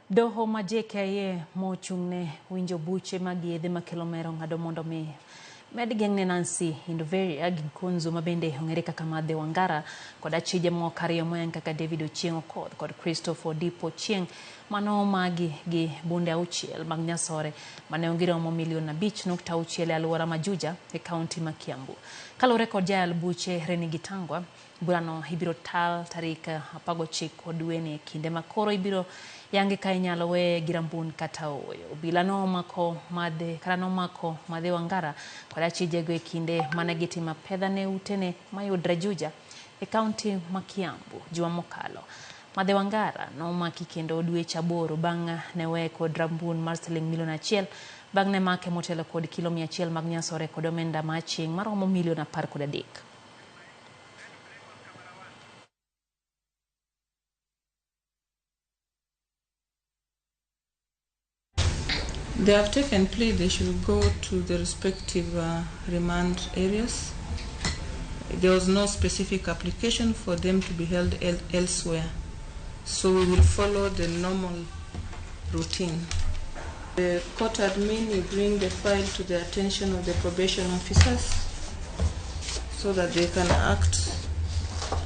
Doho ma JKIA mochung'ne winjo buche mag yedhe makelo mero ng'ado mondo mi med geng'ne Nancy Indoveria gi Konzo mabende ong'ere kaka Mathe Wa Ngara kod achije moko ariyo moyang kaka David Ochieng Okoth kod Christopher Dipo Ochieng mano magi gi bunde 6 mag nyasore mane ongiromo $5.6 e alwora ma Juja e kaunti ma Kiambu. Kalore kod jayal buche Reni Gitangwa, burano ibiro tal tarik 19 dweni e kinde ma koro ibiro yangi ka inyalo we girambun kata oyo. Obila nomako Mathe Wa Ngara kod achije go e kinde mane gitimo pedha ne utene mayudre Juja e kaunti ma Kiambu juma mokalo. Mathe Wa Ngara nomaki kendo dweche 8 bang' ne weye kod rambun mar $1,000,000 bang' ne make motelo kod kilo 100 mag nyasore kod omenda ma chieng' maromo $13,000,000. They have taken plea. They should go to the respective remand areas. There was no specific application for them to be held elsewhere. So we will follow the normal routine. The court admin will bring the file to the attention of the probation officers so that they can act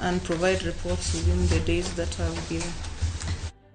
and provide reports within the days that are given.